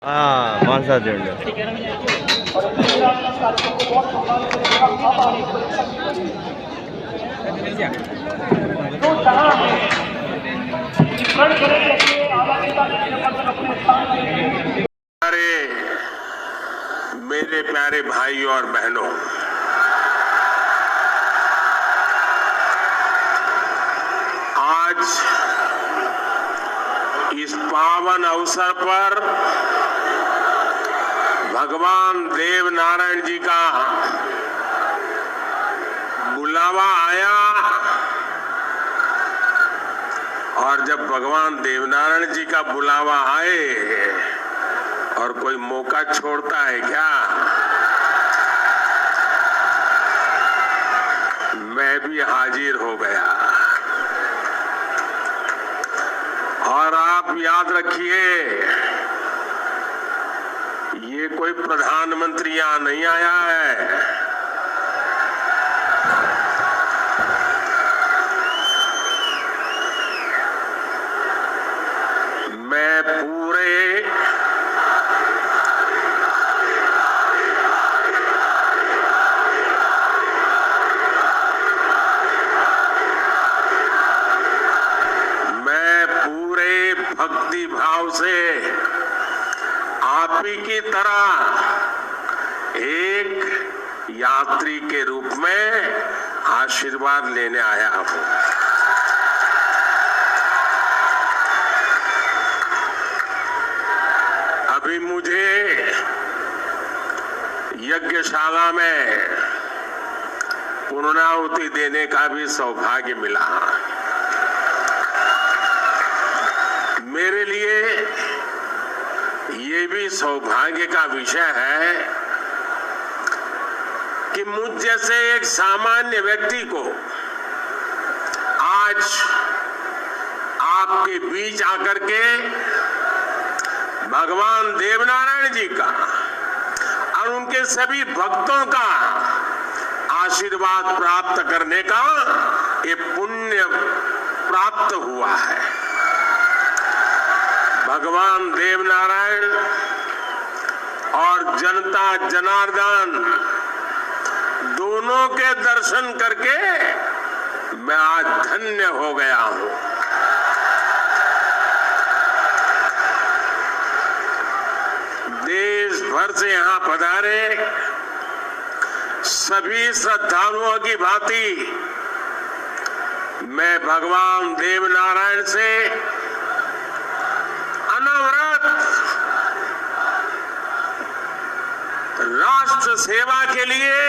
मानसा झंडा। अरे मेरे प्यारे भाई और बहनों, आज इस पावन अवसर पर भगवान देव नारायण जी का बुलावा आया और जब भगवान देवनारायण जी का बुलावा आए और कोई मौका छोड़ता है क्या? मैं भी हाजिर हो गया। और आप याद रखिए, ये कोई प्रधानमंत्री यहां नहीं आया है। मैं पूरे भक्ति भाव से आप ही की तरह एक यात्री के रूप में आशीर्वाद लेने आया हूं। अभी मुझे यज्ञशाला में पूर्णाहुति देने का भी सौभाग्य मिला। मेरे लिए ये भी सौभाग्य का विषय है कि मुझ जैसे एक सामान्य व्यक्ति को आज आपके बीच आकर के भगवान देवनारायण जी का और उनके सभी भक्तों का आशीर्वाद प्राप्त करने का ये पुण्य प्राप्त हुआ है। भगवान देवनारायण और जनता जनार्दन दोनों के दर्शन करके मैं आज धन्य हो गया हूं। देश भर से यहां पधारे सभी श्रद्धालुओं की भांति मैं भगवान देवनारायण से अनवरत राष्ट्र सेवा के लिए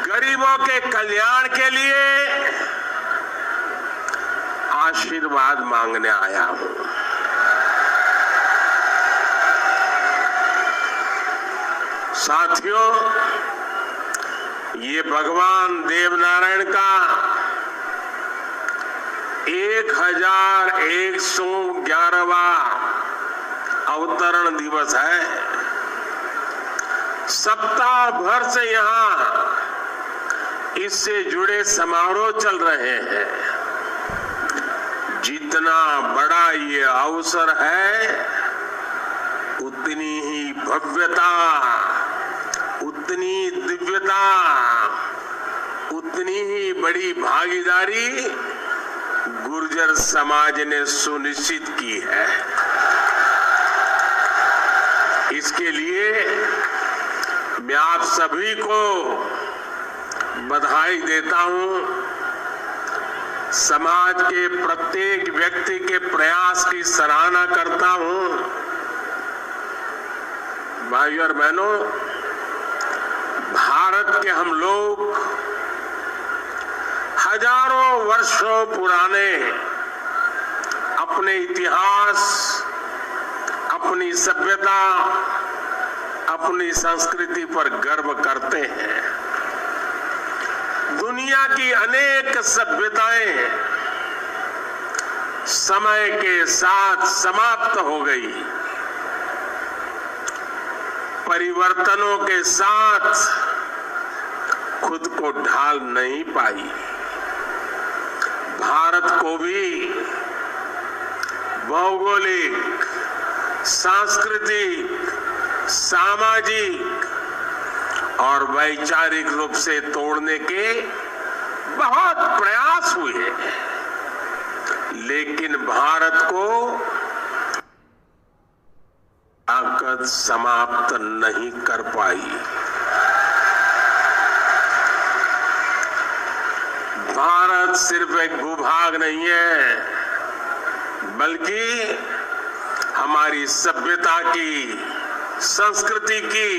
गरीबों के कल्याण के लिए आशीर्वाद मांगने आया हूं। साथियों, ये भगवान देवनारायण का 1111वां अवतरण दिवस है। सप्ताह भर से यहां इससे जुड़े समारोह चल रहे हैं। जितना बड़ा ये अवसर है, उतनी ही भव्यता, उतनी दिव्यता, उतनी ही बड़ी भागीदारी गुर्जर समाज ने सुनिश्चित की है। इसके लिए मैं आप सभी को बधाई देता हूं। समाज के प्रत्येक व्यक्ति के प्रयास की सराहना करता हूं। भाइयों और बहनों, भारत के हम लोग हजारों वर्षों पुराने अपने इतिहास, अपनी सभ्यता, अपनी संस्कृति पर गर्व करते हैं। दुनिया की अनेक सभ्यताएं समय के साथ समाप्त हो गई, परिवर्तनों के साथ खुद को ढाल नहीं पाई। भारत को भी भौगोलिक, सांस्कृतिक, सामाजिक और वैचारिक रूप से तोड़ने के बहुत प्रयास हुए, लेकिन भारत को ताकत समाप्त नहीं कर पाई। भारत सिर्फ एक भूभाग नहीं है, बल्कि हमारी सभ्यता की, संस्कृति की,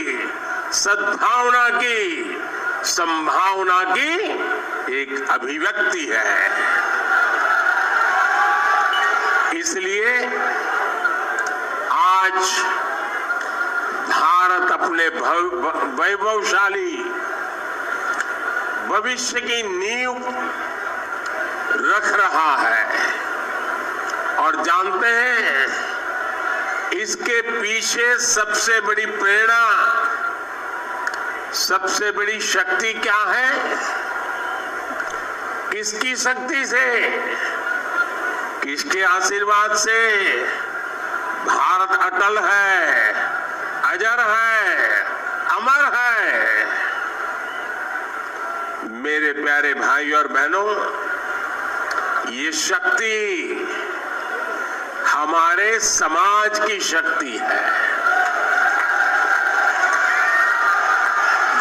सद्भावना की, संभावना की एक अभिव्यक्ति है। इसलिए आज भारत अपने वैभवशाली भविष्य की नींव रख रहा है और जानते हैं इसके पीछे सबसे बड़ी प्रेरणा, सबसे बड़ी शक्ति क्या है? किसकी शक्ति से, किसके आशीर्वाद से? भारत अटल है, अजर है, अमर है। मेरे प्यारे भाई और बहनों, ये शक्ति हमारे समाज की शक्ति है,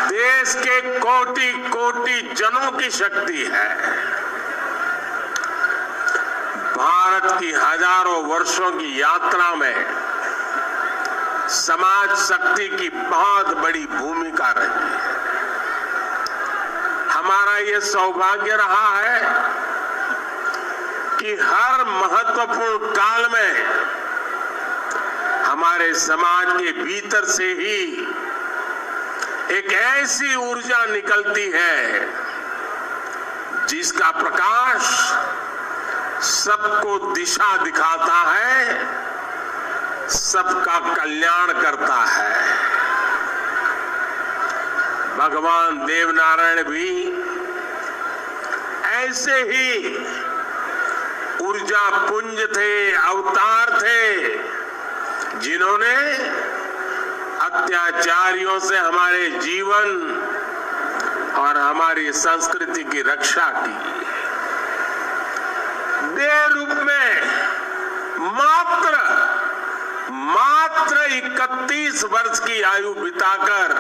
देश के कोटि कोटि जनों की शक्ति है। भारत की हजारों वर्षों की यात्रा में समाज शक्ति की बहुत बड़ी भूमिका रही है। हमारा ये सौभाग्य रहा है कि हर महत्वपूर्ण काल में हमारे समाज के भीतर से ही एक ऐसी ऊर्जा निकलती है जिसका प्रकाश सबको दिशा दिखाता है, सबका कल्याण करता है। भगवान देवनारायण भी ऐसे ही ऊर्जा पुंज थे, अवतार थे, जिन्होंने अत्याचारियों से हमारे जीवन और हमारी संस्कृति की रक्षा की। देह रूप में मात्र 31 वर्ष की आयु बिताकर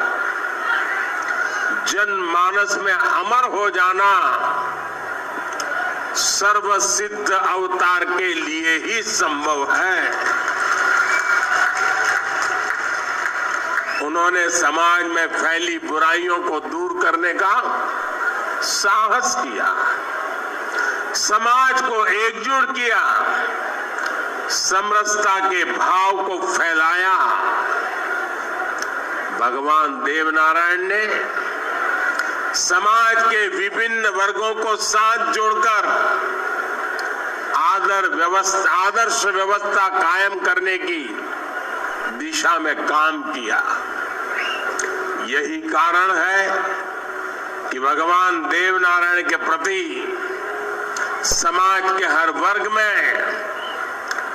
जनमानस में अमर हो जाना सर्वसिद्ध अवतार के लिए ही संभव है। उन्होंने समाज में फैली बुराइयों को दूर करने का साहस किया, समाज को एकजुट किया, समरसता के भाव को फैलाया। भगवान देवनारायण ने समाज के विभिन्न वर्गों को साथ जोड़कर आदर्श व्यवस्था कायम करने की दिशा में काम किया। यही कारण है कि भगवान देवनारायण के प्रति समाज के हर वर्ग में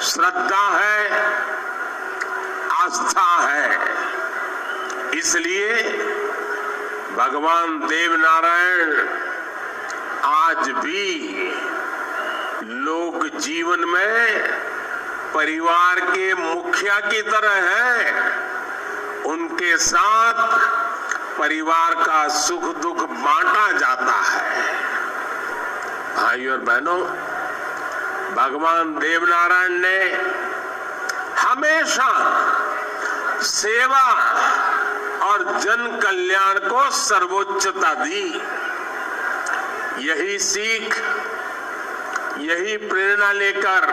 श्रद्धा है, आस्था है। इसलिए भगवान देवनारायण आज भी लोक जीवन में परिवार के मुखिया की तरह है। उनके साथ परिवार का सुख दुख बांटा जाता है। भाई और बहनों, भगवान देवनारायण ने हमेशा सेवा और जन कल्याण को सर्वोच्चता दी। यही सीख, यही प्रेरणा लेकर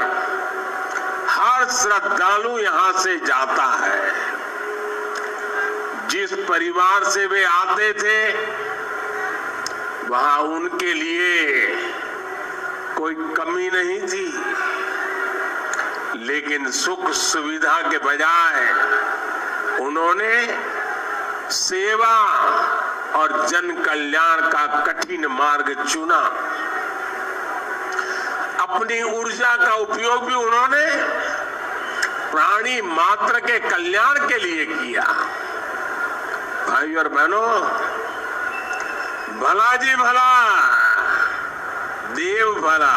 हर श्रद्धालु यहां से जाता है। जिस परिवार से वे आते थे, वहां उनके लिए कोई कमी नहीं थी, लेकिन सुख सुविधा के बजाय उन्होंने सेवा और जन कल्याण का कठिन मार्ग चुना। अपनी ऊर्जा का उपयोग भी उन्होंने प्राणी मात्र के कल्याण के लिए किया। भाई और बहनों, भला जी भला, देव भला।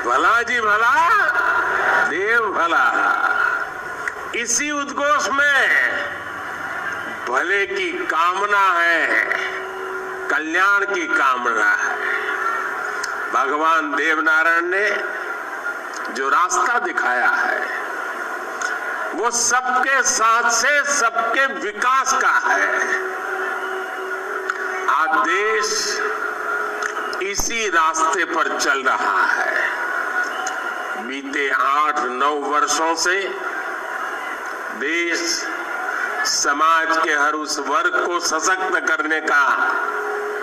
भला जी भला, देव भला। इसी उद्घोष में भले की कामना है, कल्याण की कामना है। भगवान देवनारायण ने जो रास्ता दिखाया है वो सबके साथ से सबके विकास का है। आज देश इसी रास्ते पर चल रहा है। बीते 8-9 वर्षों से देश समाज के हर उस वर्ग को सशक्त करने का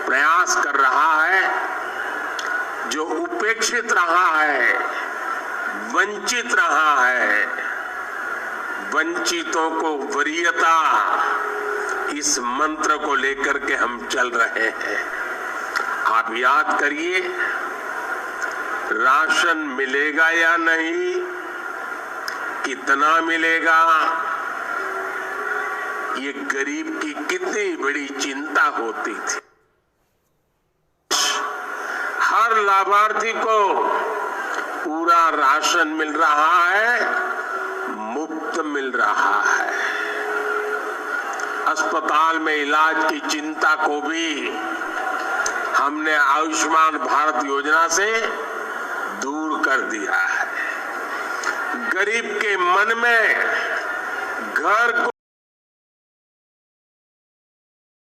प्रयास कर रहा है जो उपेक्षित रहा है, वंचित रहा है। वंचितों को वरीयता, इस मंत्र को लेकर के हम चल रहे हैं। आप याद करिए, राशन मिलेगा या नहीं, कितना मिलेगा, ये गरीब की कितनी बड़ी चिंता होती थी। हर लाभार्थी को पूरा राशन मिल रहा है, मुफ्त मिल रहा है। अस्पताल में इलाज की चिंता को भी हमने आयुष्मान भारत योजना से दूर कर दिया है। गरीब के मन में घर को